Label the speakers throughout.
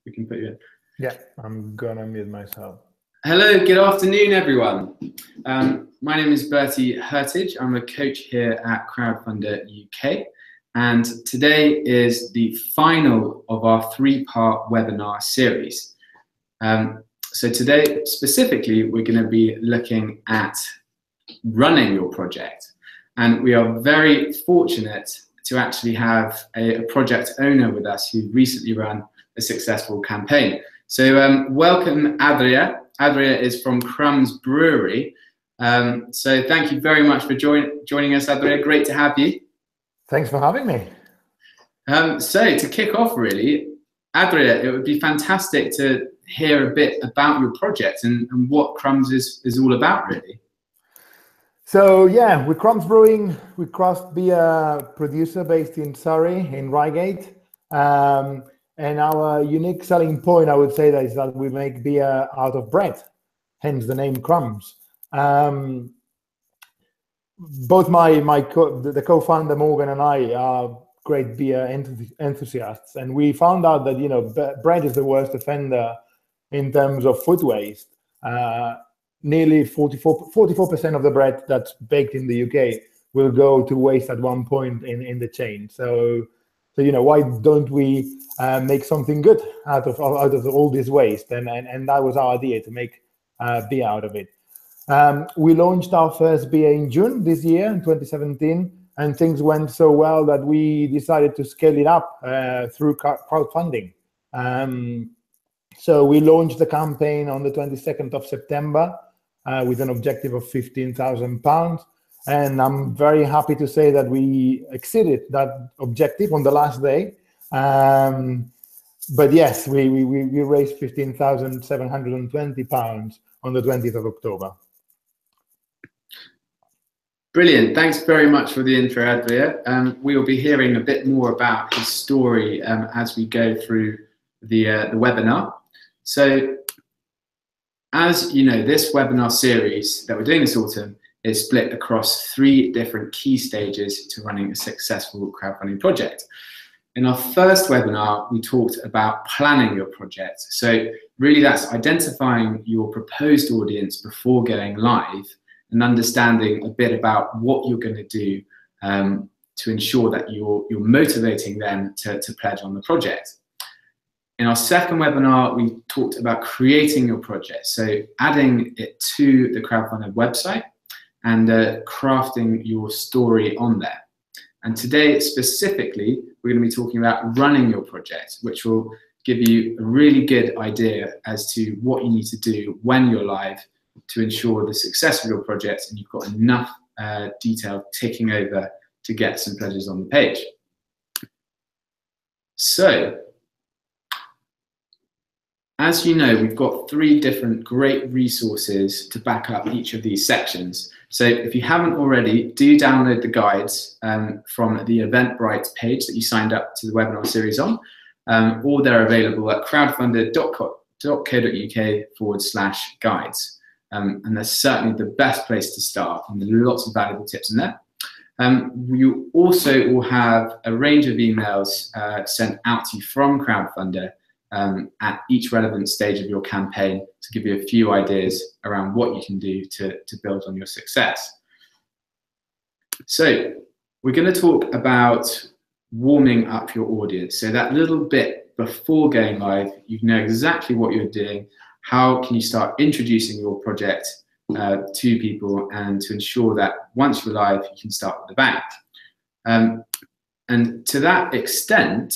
Speaker 1: We can put you in.
Speaker 2: Yeah, I'm gonna mute myself.
Speaker 1: Hello, good afternoon, everyone. My name is Bertie Hurtage. I'm a coach here at Crowdfunder UK, and today is the final of our three-part webinar series. So today, specifically, we're going to be looking at running your project, and we are very fortunate to actually have a project owner with us who recently ran a successful campaign. So welcome, Adria. Adria is from Crumbs Brewery. So thank you very much for joining us, Adria. Great to have you.
Speaker 2: Thanks for having me.
Speaker 1: So to kick off, really, Adria, it would be fantastic to hear a bit about your project and what Crumbs is all about, really.
Speaker 2: So yeah, with Crumbs Brewing, we craft beer producer based in Surrey, in Reigate. And our unique selling point, I would say, is that we make beer out of bread, hence the name Crumbs. Both the co-founder Morgan and I are great beer enthusiasts, and we found out that bread is the worst offender in terms of food waste. Nearly 44% of the bread that's baked in the UK will go to waste at one point in the chain. So why don't we make something good out of all this waste? And that was our idea, to make beer out of it. We launched our first beer in June this year, in 2017, and things went so well that we decided to scale it up through crowdfunding. So we launched the campaign on the 22nd of September with an objective of £15,000. And I'm very happy to say that we exceeded that objective on the last day. But yes, we raised £15,720 on the 20th of October.
Speaker 1: Brilliant. Thanks very much for the intro, Adria. We will be hearing a bit more about his story as we go through the webinar. So, as you know, this webinar series that we're doing this autumn is split across 3 different key stages to running a successful crowdfunding project. In our first webinar, we talked about planning your project. So really that's identifying your proposed audience before going live and understanding a bit about what you're going to do to ensure that you're motivating them to pledge on the project. In our second webinar, we talked about creating your project, so adding it to the Crowdfunder website and crafting your story on there. And today, specifically, we're going to be talking about running your project, which will give you a really good idea as to what you need to do when you're live to ensure the success of your project and you've got enough detail ticking over to get some pledges on the page. So, as you know, we've got 3 different great resources to back up each of these sections. So if you haven't already, do download the guides from the Eventbrite page that you signed up to the webinar series on, or they're available at crowdfunder.co.uk/guides. And they're certainly the best place to start, and there are lots of valuable tips in there. You also will have a range of emails sent out to you from Crowdfunder at each relevant stage of your campaign to give you a few ideas around what you can do to build on your success. So we're going to talk about warming up your audience. So that little bit before going live, you know exactly what you're doing. How can you start introducing your project to people and to ensure that once you're live, you can start with a bang. And to that extent,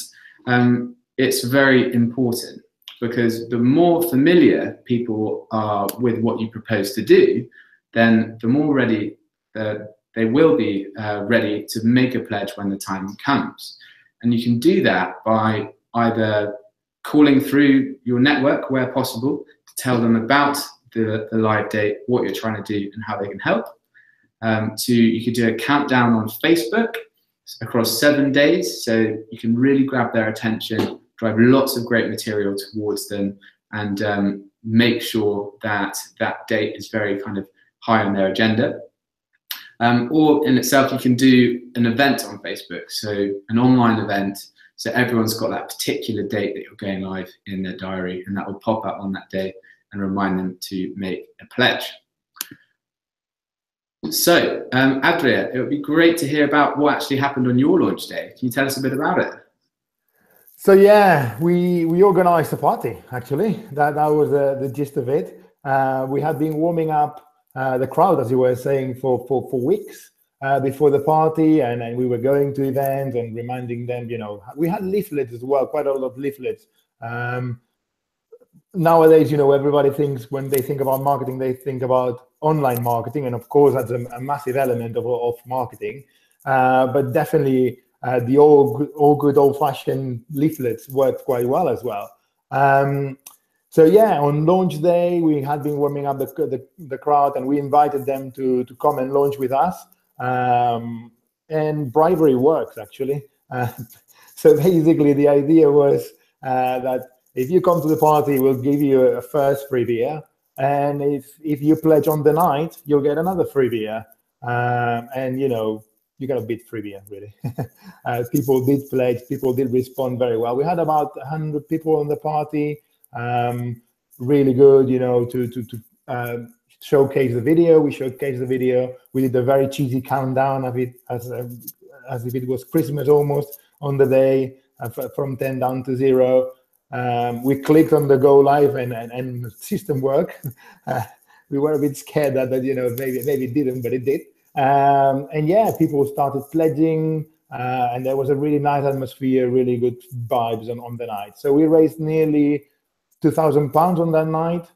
Speaker 1: it's very important, because the more familiar people are with what you propose to do, then the more ready they will be ready to make a pledge when the time comes. And you can do that by either calling through your network where possible to tell them about the live date, what you're trying to do and how they can help. You could do a countdown on Facebook across 7 days, so you can really grab their attention, drive lots of great material towards them, and make sure that that date is very kind of high on their agenda. Or in itself, you can do an event on Facebook, so an online event. So everyone's got that particular date that you're going live in their diary, and that will pop up on that day and remind them to make a pledge. So, Adria, it would be great to hear about what actually happened on your launch day. Can you tell us a bit about it?
Speaker 2: So yeah, we organized a party, actually. That was the gist of it. We had been warming up the crowd, as you were saying, for weeks before the party, and we were going to events and reminding them, you know, we had leaflets as well, quite a lot of leaflets. Nowadays, you know, everybody thinks, when they think about marketing, they think about online marketing, and of course that's a massive element of marketing, but definitely the all good old-fashioned leaflets worked quite well as well. So yeah, on launch day we had been warming up the crowd, and we invited them to come and launch with us, and bribery works, actually. So basically the idea was that if you come to the party, we'll give you a first free beer, and if you pledge on the night, you'll get another free beer. And you know, you got a bit free beer, really. People did pledge, people did respond very well. We had about 100 people on the party. Really good, you know, to showcase the video. We showcased the video. We did a very cheesy countdown of it, as if it was Christmas almost on the day, from 10 down to 0. We clicked on the go live, and the system worked. We were a bit scared that you know, maybe it didn't, but it did. And yeah, people started pledging, and there was a really nice atmosphere, really good vibes on the night. So we raised nearly £2,000 on that night.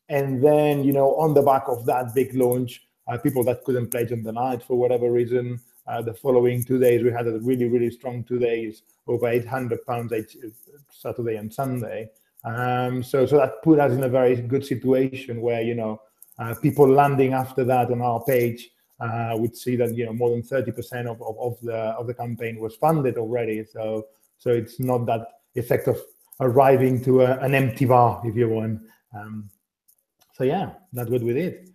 Speaker 2: And then, you know, on the back of that big launch, people that couldn't pledge on the night for whatever reason, the following 2 days, we had a really, really strong 2 days, over £800 each Saturday and Sunday. So that put us in a very good situation where, you know, people landing after that on our page would see that, you know, more than 30% of the campaign was funded already. So it's not that effect of arriving to an empty bar, if you want. So yeah, that's what we did.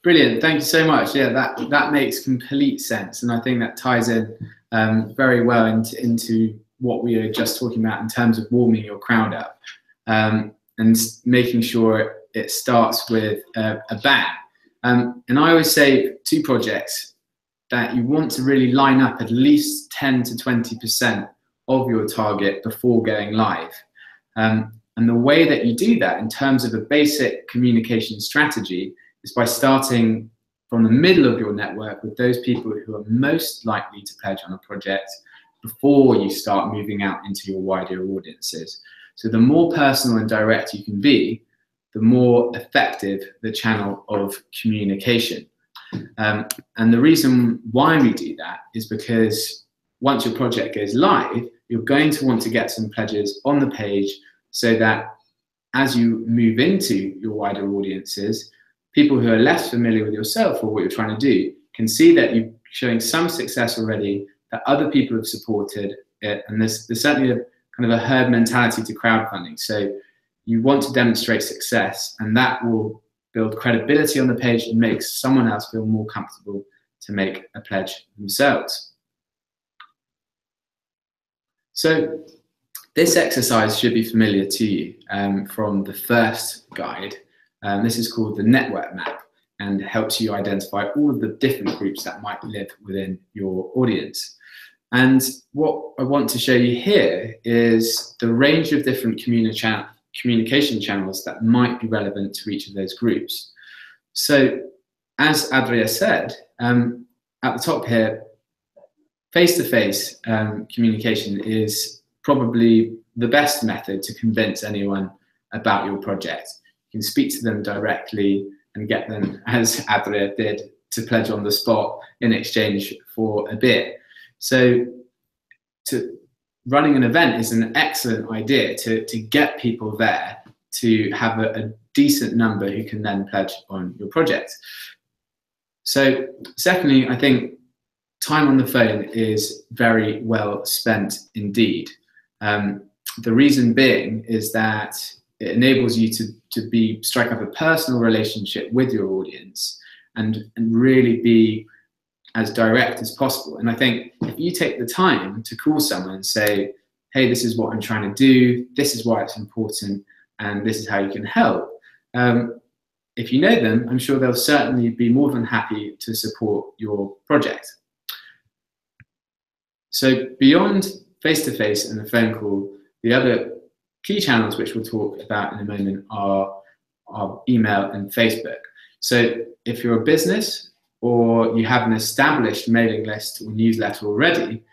Speaker 1: Brilliant, thank you so much. Yeah, that makes complete sense, and I think that ties in very well into what we were just talking about in terms of warming your crowd up, and making sure it starts with a bang. And I always say 2 projects that you want to really line up at least 10 to 20% of your target before going live. And the way that you do that in terms of a basic communication strategy is by starting from the middle of your network with those people who are most likely to pledge on a project before you start moving out into your wider audiences. So the more personal and direct you can be, the more effective the channel of communication. And the reason why we do that is because once your project goes live, you're going to want to get some pledges on the page so that as you move into your wider audiences, people who are less familiar with yourself or what you're trying to do can see that you're showing some success already, that other people have supported it, and there's certainly a kind of a herd mentality to crowdfunding. So you want to demonstrate success, and that will build credibility on the page and make someone else feel more comfortable to make a pledge themselves. So this exercise should be familiar to you from the first guide. This is called the network map, and helps you identify all of the different groups that might live within your audience. And what I want to show you here is the range of different communication channels that might be relevant to each of those groups. So as Adria said, at the top here, face-to-face communication is probably the best method to convince anyone about your project. You can speak to them directly and get them, as Adria did, to pledge on the spot in exchange for a beer. So running an event is an excellent idea to get people there, to have a decent number who can then pledge on your project. So secondly, I think time on the phone is very well spent indeed. The reason being is that it enables you to strike up a personal relationship with your audience and really be as direct as possible. And I think if you take the time to call someone and say, hey, this is what I'm trying to do, this is why it's important, and this is how you can help. If you know them, I'm sure they'll certainly be more than happy to support your project. So beyond face-to-face and the phone call, the other key channels which we'll talk about in a moment are email and Facebook. So if you're a business or you have an established mailing list or newsletter already,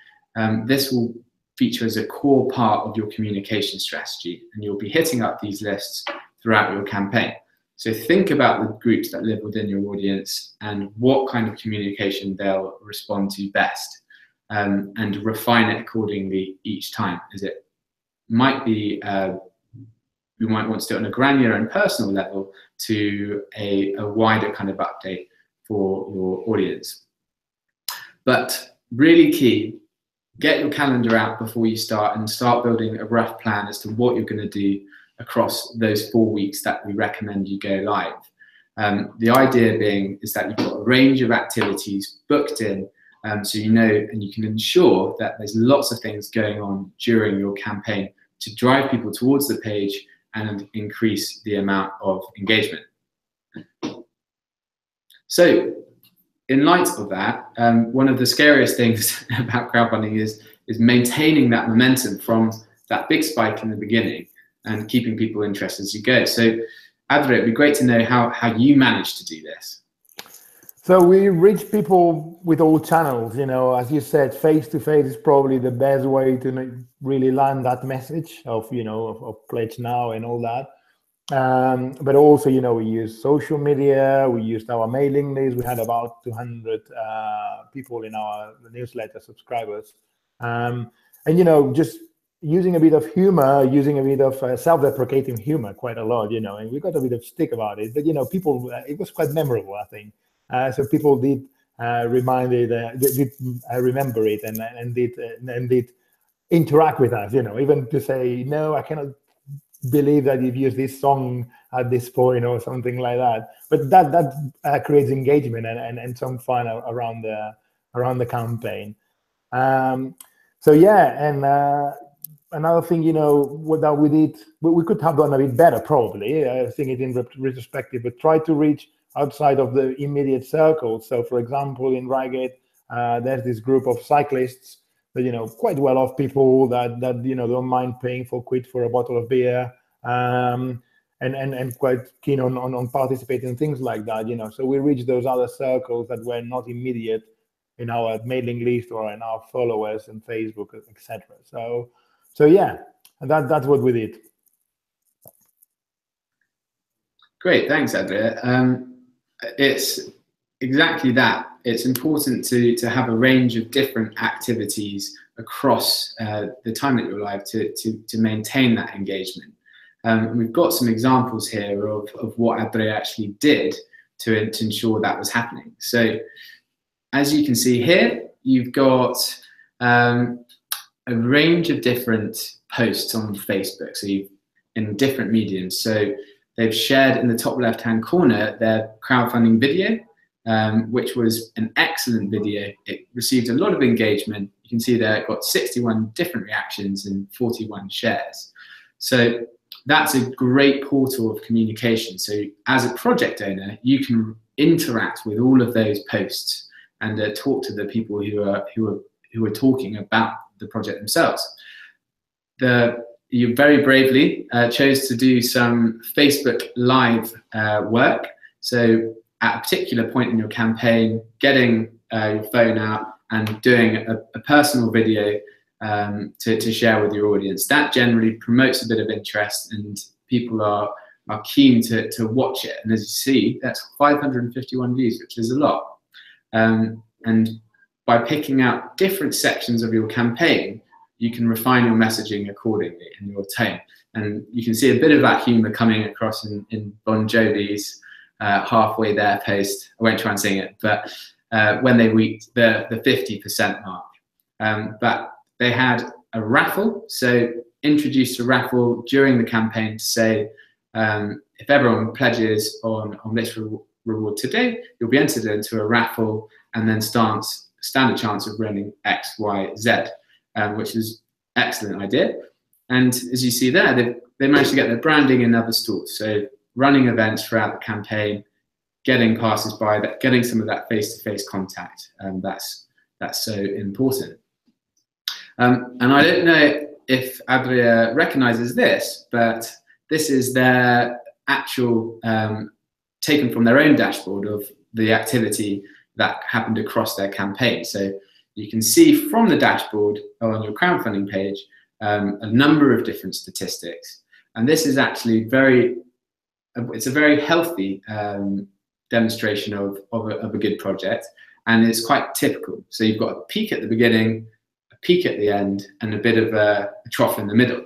Speaker 1: this will feature as a core part of your communication strategy, and you'll be hitting up these lists throughout your campaign. So think about the groups that live within your audience and what kind of communication they'll respond to best, and refine it accordingly each time, as it might be, you might want to do it on a granular and personal level to a wider kind of update for your audience. But really key, get your calendar out before you start and start building a rough plan as to what you're going to do across those 4 weeks that we recommend you go live. The idea being is that you've got a range of activities booked in, so you know and you can ensure that there's lots of things going on during your campaign to drive people towards the page and increase the amount of engagement. So in light of that, one of the scariest things about crowdfunding is maintaining that momentum from that big spike in the beginning and keeping people interested as you go. So Adre, it'd be great to know how you managed to do this.
Speaker 2: So we reach people with all channels, you know, as you said, face-to-face is probably the best way to really land that message of, you know, of pledge now and all that. But also, you know, we use social media, we used our mailing list. We had about 200 people in our newsletter subscribers. And, you know, just using a bit of humor, using a bit of self-deprecating humor quite a lot, you know, and we got a bit of stick about it. But, you know, people, it was quite memorable, I think. So people did remember it and did interact with us, you know, even to say, no, I cannot believe that you've used this song at this point or something like that. But that creates engagement and some fun around the campaign. So yeah, and another thing, you know, that we did, we could have done a bit better probably. I think it in retrospective, but try to reach outside of the immediate circle. So for example, in Reigate, there's this group of cyclists that, you know, quite well-off people that you know, don't mind paying £4 for a bottle of beer, and quite keen on participating in things like that, you know. So we reached those other circles that were not immediate in our mailing list or in our followers and Facebook, etc. So yeah, that's what we did.
Speaker 1: Great, thanks, Adria. It's exactly that. It's important to have a range of different activities across the time that you're live to maintain that engagement. We've got some examples here of what Adria actually did to ensure that was happening. So as you can see here, you've got a range of different posts on Facebook, so in different mediums. So they've shared in the top left-hand corner their crowdfunding video, which was an excellent video. It received a lot of engagement. You can see there it got 61 different reactions and 41 shares. So that's a great portal of communication. So as a project owner, you can interact with all of those posts and talk to the people who are talking about the project themselves. You very bravely chose to do some Facebook Live work. So at a particular point in your campaign, getting your phone out and doing a personal video to share with your audience. That generally promotes a bit of interest and people are keen to watch it. And as you see, that's 551 views, which is a lot. And by picking out different sections of your campaign, you can refine your messaging accordingly and your tone. And you can see a bit of that humor coming across in Bon Jovi's Halfway There post. I won't try and sing it, but when they reached the 50% mark. But they had a raffle, so introduced a raffle during the campaign to say, if everyone pledges on this reward today, you'll be entered into a raffle and then stand a chance of running X, Y, Z, which is an excellent idea. And as you see there, they managed to get their branding in other stores. So running events throughout the campaign, getting passers-by, getting some of that face-to-face contact. That's so important. And I don't know if Adria recognizes this, but this is their actual, taken from their own dashboard of the activity that happened across their campaign. So you can see from the dashboard on your crowdfunding page a number of different statistics. And this is actually it's a very healthy demonstration of a good project, and it's quite typical. So you've got a peak at the beginning, a peak at the end, and a bit of a trough in the middle.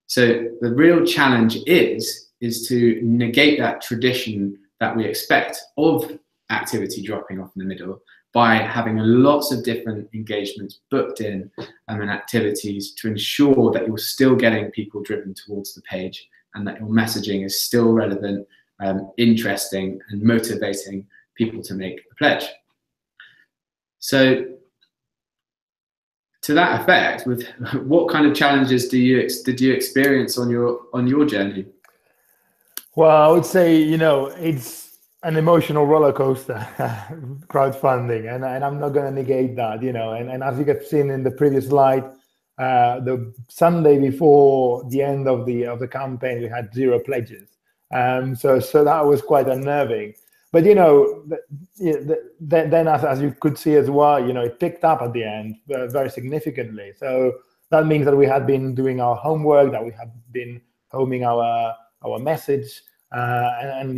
Speaker 1: So the real challenge is to negate that tradition that we expect of activity dropping off in the middle by having lots of different engagements booked in and activities to ensure that you're still getting people driven towards the page and that your messaging is still relevant, interesting, and motivating people to make a pledge. So to that effect, what kind of challenges did you experience on your journey?
Speaker 2: Well, I would say, it's an emotional roller coaster, crowdfunding, and I'm not going to negate that, and as you have seen in the previous slide, the Sunday before the end of the campaign, we had 0 pledges. So that was quite unnerving. But then as you could see as well, it picked up at the end very significantly. So that means that we had been doing our homework, that we had been homing our message, and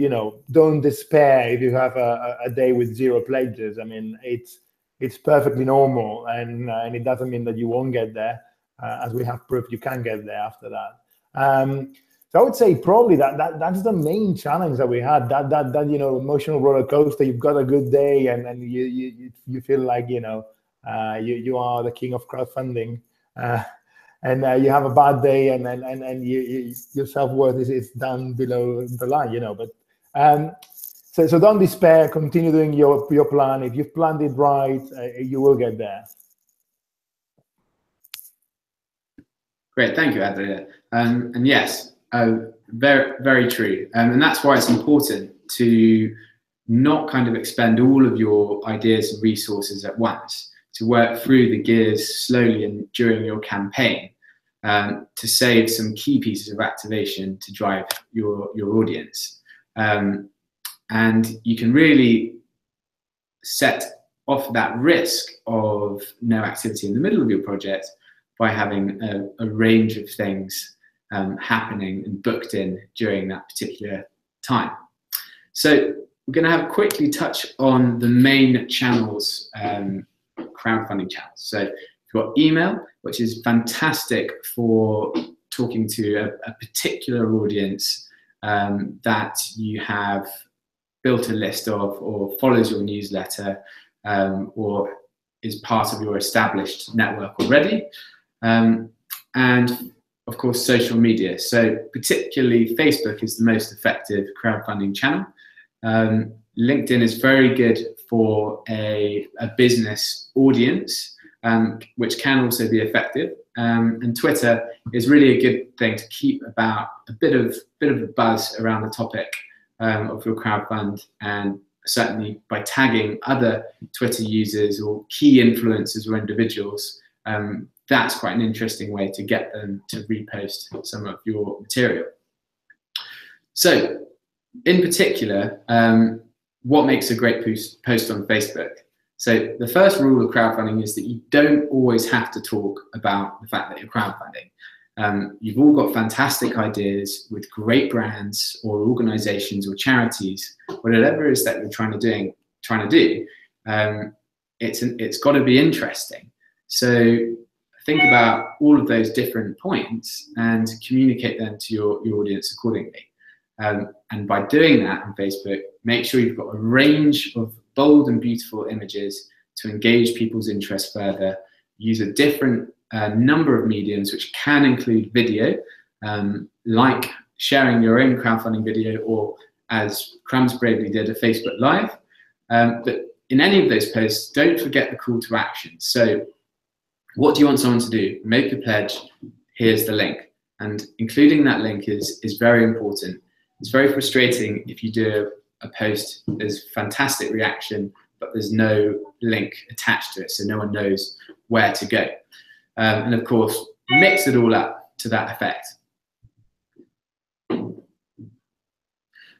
Speaker 2: don't despair if you have a day with 0 pledges. I mean, it's perfectly normal, and it doesn't mean that you won't get there, as we have proof you can get there after that. So I would say probably that's the main challenge that we had. That emotional roller coaster. You've got a good day, and you feel like you are the king of crowdfunding, and you have a bad day, and your self-worth is down below the line. But so don't despair. Continue doing your plan. If you've planned it right, you will get there.
Speaker 1: Great, thank you, Adria. And yes. Very, very true. And that's why it's important to not kind of expend all of your ideas and resources at once, to work through the gears slowly and during your campaign, to save some key pieces of activation to drive your audience. And you can really set off that risk of no activity in the middle of your project by having a range of things happening and booked in during that particular time. So we're going to have quickly touch on the main channels, crowdfunding channels. So you've got email, which is fantastic for talking to a particular audience that you have built a list of, or follows your newsletter, or is part of your established network already. And of course, social media. So particularly Facebook is the most effective crowdfunding channel. LinkedIn is very good for a business audience, which can also be effective. And Twitter is really a good thing to keep about a bit of a buzz around the topic of your crowdfund, and certainly by tagging other Twitter users or key influencers or individuals, that's quite an interesting way to get them to repost some of your material. So, in particular, what makes a great post on Facebook? So, the first rule of crowdfunding is that you don't always have to talk about the fact that you're crowdfunding. You've all got fantastic ideas with great brands or organizations or charities, whatever it is that you're trying to do. It's got to be interesting. So think about all of those different points and communicate them to your audience accordingly. And by doing that on Facebook, make sure you've got a range of bold and beautiful images to engage people's interest further. Use a different number of mediums, which can include video, like sharing your own crowdfunding video, or as Crumbs bravely did, a Facebook Live. But in any of those posts, don't forget the call to action. So what do you want someone to do? Make a pledge. Here's the link. And including that link is very important. It's very frustrating if you do a post, there's fantastic reaction, but there's no link attached to it, so no one knows where to go. And of course, mix it all up to that effect.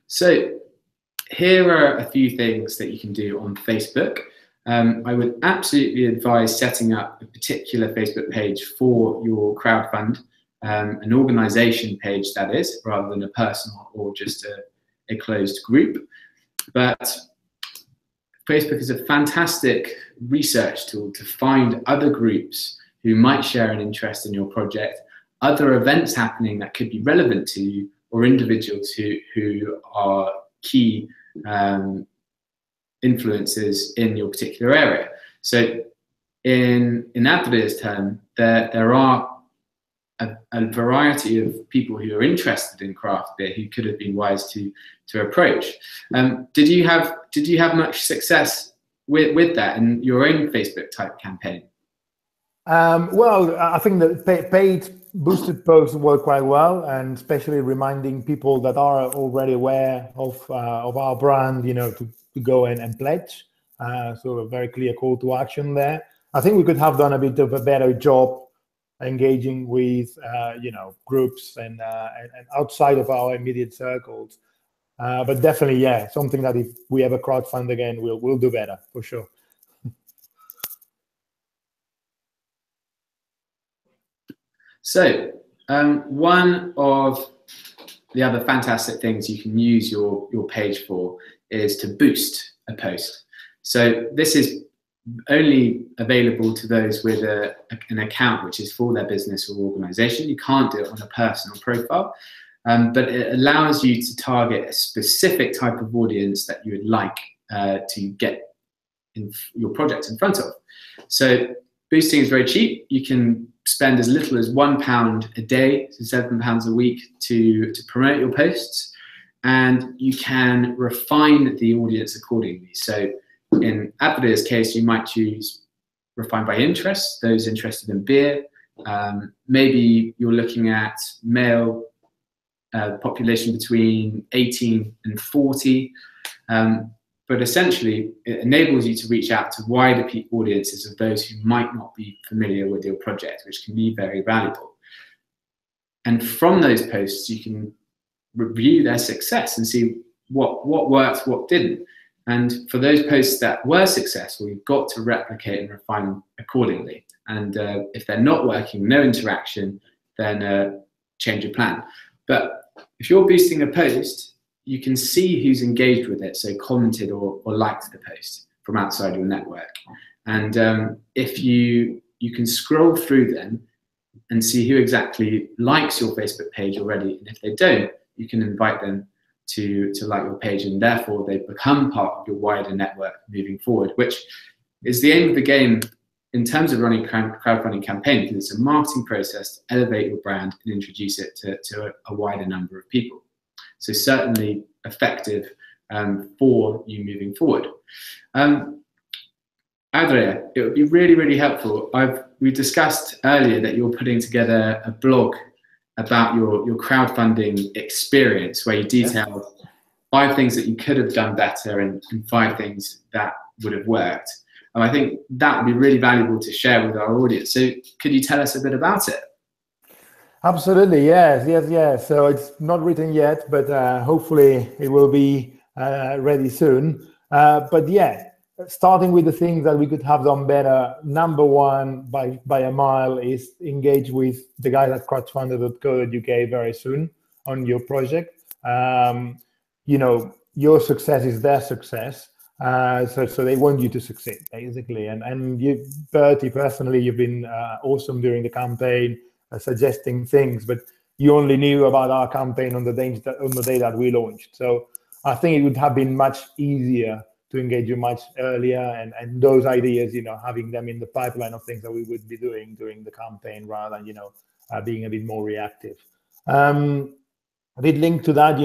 Speaker 1: So here are a few things that you can do on Facebook. I would absolutely advise setting up a particular Facebook page for your crowdfund, an organization page that is, rather than a personal or just a closed group. But Facebook is a fantastic research tool to find other groups who might share an interest in your project, other events happening that could be relevant to you, or individuals who are key influences in your particular area. So in Adria's term, there are a variety of people who are interested in craft beer who could have been wise to approach. Did you have much success with that in your own Facebook type campaign?
Speaker 2: Well, I think that paid boosted posts work quite well, and especially reminding people that are already aware of our brand, to go in and pledge. So a very clear call to action there. I think we could have done a bit of a better job engaging with groups and outside of our immediate circles. But definitely, yeah, something that if we ever crowdfund again, we'll do better for sure.
Speaker 1: So one of the other fantastic things you can use your page for is to boost a post. So this is only available to those with an account which is for their business or organization. You can't do it on a personal profile, but it allows you to target a specific type of audience that you would like to get your project in front of. So boosting is very cheap. You can spend as little as £1 a day to £7 a week to promote your posts, and you can refine the audience accordingly. So in Adria's case, you might choose refine by interest, those interested in beer. Maybe you're looking at male population between 18 and 40. But essentially, it enables you to reach out to wider audiences of those who might not be familiar with your project, which can be very valuable. And from those posts, you can review their success and see what worked, what didn't. And for those posts that were successful, you've got to replicate and refine accordingly. And if they're not working, no interaction, then change your plan. But if you're boosting a post, you can see who's engaged with it, so commented or liked the post from outside your network. And if you can scroll through them and see who exactly likes your Facebook page already, and if they don't, you can invite them to like your page, and therefore they become part of your wider network moving forward, which is the aim of the game in terms of running a crowdfunding campaign, because it's a marketing process to elevate your brand and introduce it to a wider number of people. So certainly effective for you moving forward. Adria, it would be really, really helpful. We discussed earlier that you're putting together a blog about your crowdfunding experience, where you detailed 5 things that you could have done better and 5 things that would have worked. And I think that would be really valuable to share with our audience. So could you tell us a bit about it?
Speaker 2: Absolutely, yes. So it's not written yet, but hopefully it will be ready soon. But yeah, starting with the things that we could have done better, number one by a mile is engage with the guys at crowdfunder.co.uk very soon on your project. Your success is their success. So they want you to succeed, basically. And you, Bertie, personally, you've been awesome during the campaign, suggesting things, but you only knew about our campaign on the day that we launched. So I think it would have been much easier to engage you much earlier, and those ideas, having them in the pipeline of things that we would be doing during the campaign, rather than, being a bit more reactive. A bit linked to that,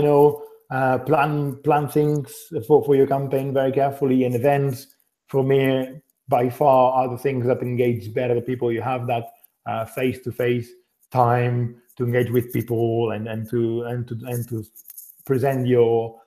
Speaker 2: plan things for your campaign very carefully in advance. for me, by far, are the things that engage better the people. You have that face-to-face time to engage with people and to present your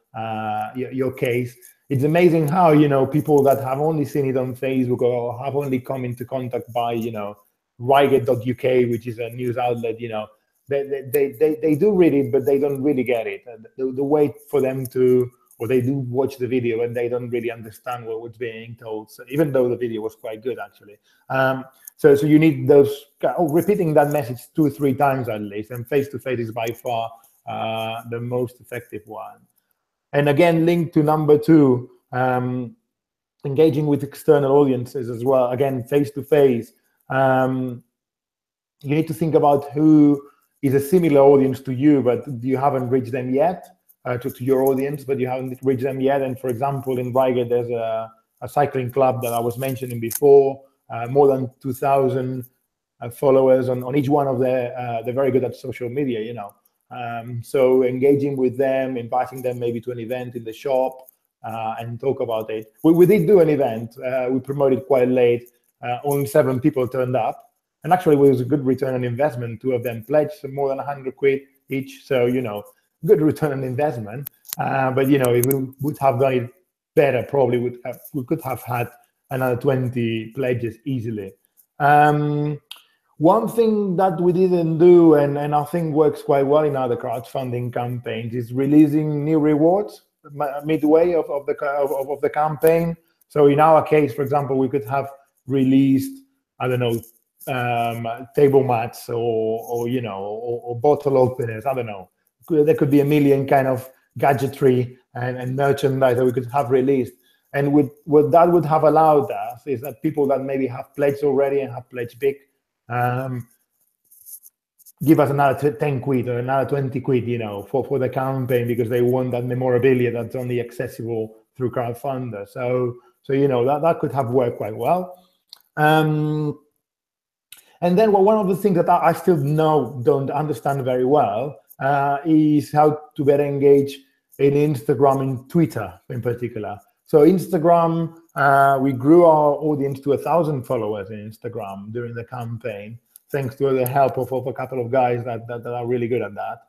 Speaker 2: case. It's amazing how, you know, people that have only seen it on Facebook or have only come into contact by, you know, Reigate.uk, which is a news outlet, you know, they do read it, but they don't really get it. The wait for them to, or they do watch the video and they don't really understand what was being told. So even though the video was quite good, actually. So you need those, repeating that message 2 or 3 times at least, and face-to-face is by far the most effective one. And again, linked to number 2, engaging with external audiences as well. Again, face-to-face. You need to think about who is a similar audience to you, but you haven't reached them yet, to your audience, but you haven't reached them yet. And for example, in Reigate, there's a cycling club that I was mentioning before, more than 2,000 followers on each one of their, they're very good at social media, you know. So engaging with them, inviting them maybe to an event in the shop and talk about it. We did do an event, we promoted quite late, only 7 people turned up. And actually, it was a good return on investment. 2 of them pledged more than 100 quid each. So, you know, good return on investment. But, you know, if we would have done it better, probably we could have had another 20 pledges easily. One thing that we didn't do, and I think works quite well in other crowdfunding campaigns, is releasing new rewards midway of the campaign. So in our case, for example, we could have released, I don't know, table mats or you know, or bottle openers. I don't know. There could be a million kind of gadgetry and merchandise that we could have released. And what that would have allowed us is that people that maybe have pledged already and have pledged big, give us another 10 quid or another 20 quid, you know, for the campaign, because they want that memorabilia that's only accessible through Crowdfunder. So you know, that could have worked quite well. And then one of the things that I still don't understand very well is how to better engage in Instagram and Twitter in particular. So Instagram, we grew our audience to 1,000 followers in Instagram during the campaign, thanks to the help of a couple of guys that are really good at that.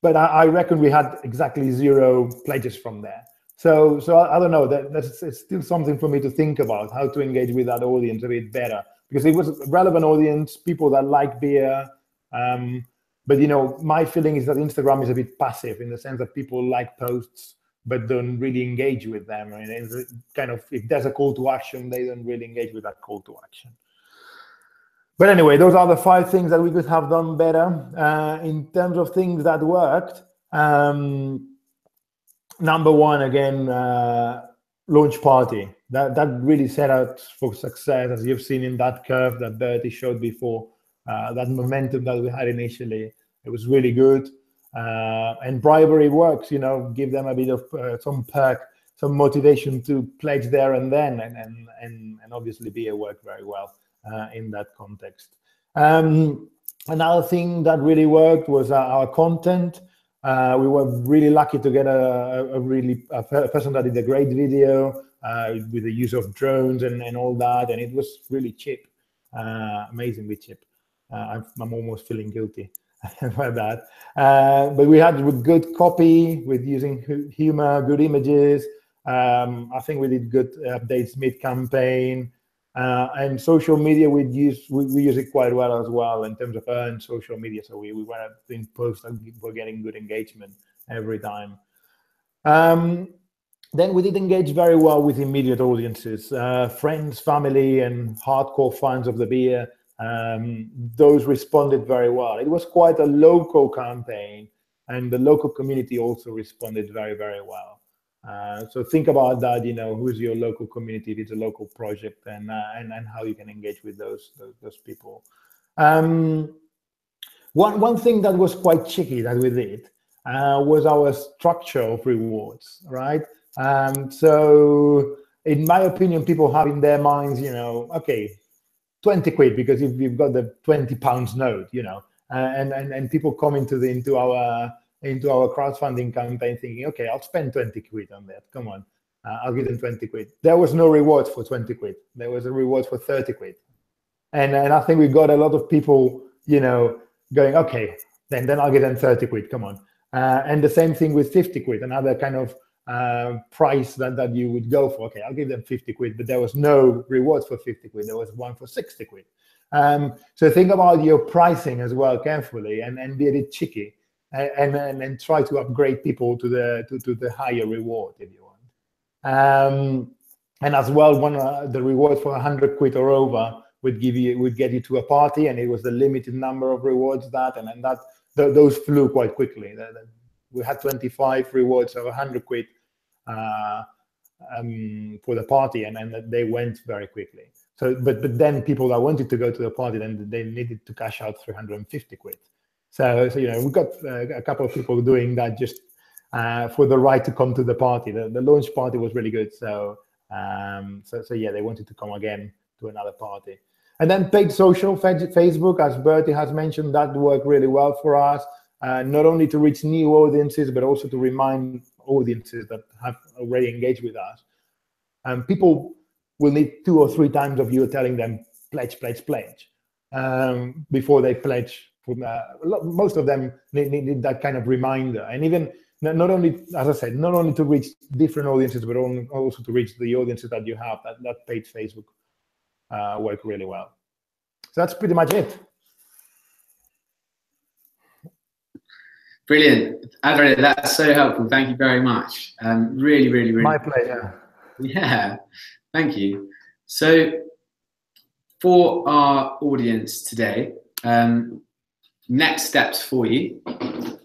Speaker 2: But I reckon we had exactly 0 pledges from there. So I don't know, that's still something for me to think about, how to engage with that audience a bit better, because it was a relevant audience, people that like beer. But, you know, my feeling is that Instagram is a bit passive in the sense that people like posts, but don't really engage with them. I mean, it's kind of, if there's a call to action, they don't really engage with that call to action. But anyway, those are the 5 things that we could have done better. In terms of things that worked, number 1, again, launch party. That really set out for success, as you've seen in that curve that Bertie showed before. That momentum that we had initially, it was really good. And bribery works, you know, give them a bit of some perk, some motivation to pledge there and then, and obviously beer worked very well in that context. Another thing that really worked was our content. We were really lucky to get a person that did a great video with the use of drones and all that, and it was really cheap, amazingly cheap. I'm almost feeling guilty about that. But we had with good copy, with using humor, good images. I think we did good updates mid-campaign. And social media, we use it quite well as well in terms of earned social media. So we were doing posts and we're getting good engagement every time. Then we did engage very well with immediate audiences, friends, family, and hardcore fans of the beer. Those responded very well. It was quite a local campaign, and the local community also responded very, very well. So think about that, you know, who's your local community, if it's a local project, and how you can engage with those people. One thing that was quite tricky that we did was our structure of rewards, right? So in my opinion, people have in their minds, you know, okay, 20 quid, because if you've got the 20 pounds note, you know, and people come into our crowdfunding campaign thinking, okay, I'll spend 20 quid on that, come on. I'll give them 20 quid. There was no reward for 20 quid. There was a reward for 30 quid. And I think we got a lot of people, you know, going, okay, then I'll give them 30 quid, come on. And the same thing with 50 quid, another kind of price that you would go for. Okay, I'll give them 50 quid, but there was no reward for 50 quid. There was one for 60 quid. So think about your pricing as well carefully, and be a bit cheeky, and try to upgrade people to the higher reward if you want. And as well, the reward for 100 quid or over would get you to a party, and it was the limited number of rewards those flew quite quickly. We had 25 rewards of 100 quid for the party, and they went very quickly. So, but then people that wanted to go to the party, then they needed to cash out 350 quid. So you know, we got a couple of people doing that just for the right to come to the party. The launch party was really good. So yeah, they wanted to come again to another party. And then paid social, Facebook, as Bertie has mentioned, that worked really well for us. Not only to reach new audiences, but also to remind audiences that have already engaged with us. People will need 2 or 3 times of you telling them pledge, pledge, pledge before they pledge. Most of them need that kind of reminder. And even not only, as I said, not only to reach different audiences, but also to reach the audiences that you have, that paid Facebook work really well. So that's pretty much it.
Speaker 1: Brilliant, Adria, that's so helpful. Thank you very much. Really, really, really.
Speaker 2: My pleasure.
Speaker 1: Yeah, thank you. So for our audience today, next steps for you: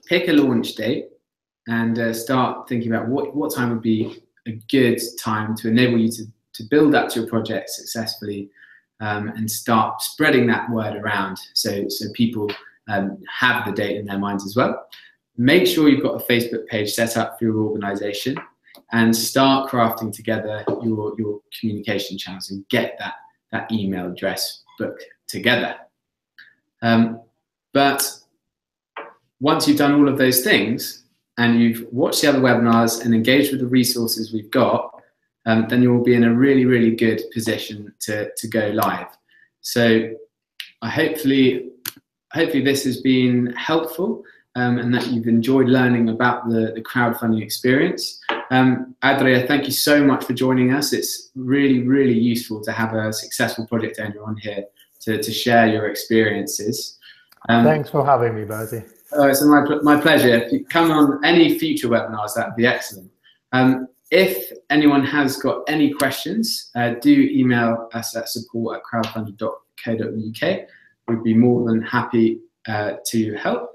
Speaker 1: pick a launch date and start thinking about what time would be a good time to enable you to build up to your project successfully, and start spreading that word around so people have the date in their minds as well. Make sure you've got a Facebook page set up for your organization, and start crafting together your communication channels and get that email address book together. But once you've done all of those things and you've watched the other webinars and engaged with the resources we've got, then you'll be in a really, really good position to go live. So hopefully this has been helpful, and that you've enjoyed learning about the crowdfunding experience. Adria, thank you so much for joining us. It's really, really useful to have a successful project owner on here to share your experiences.
Speaker 2: Thanks for having me, Bertie.
Speaker 1: It's my pleasure. If you come on any future webinars, that would be excellent. If anyone has got any questions, do email us at support@crowdfunder.co.uk. We'd be more than happy to help.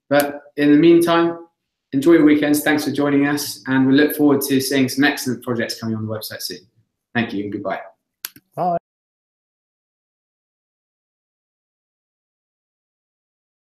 Speaker 1: But in the meantime, enjoy your weekends. Thanks for joining us, and we look forward to seeing some excellent projects coming on the website soon. Thank you and goodbye.
Speaker 2: Bye.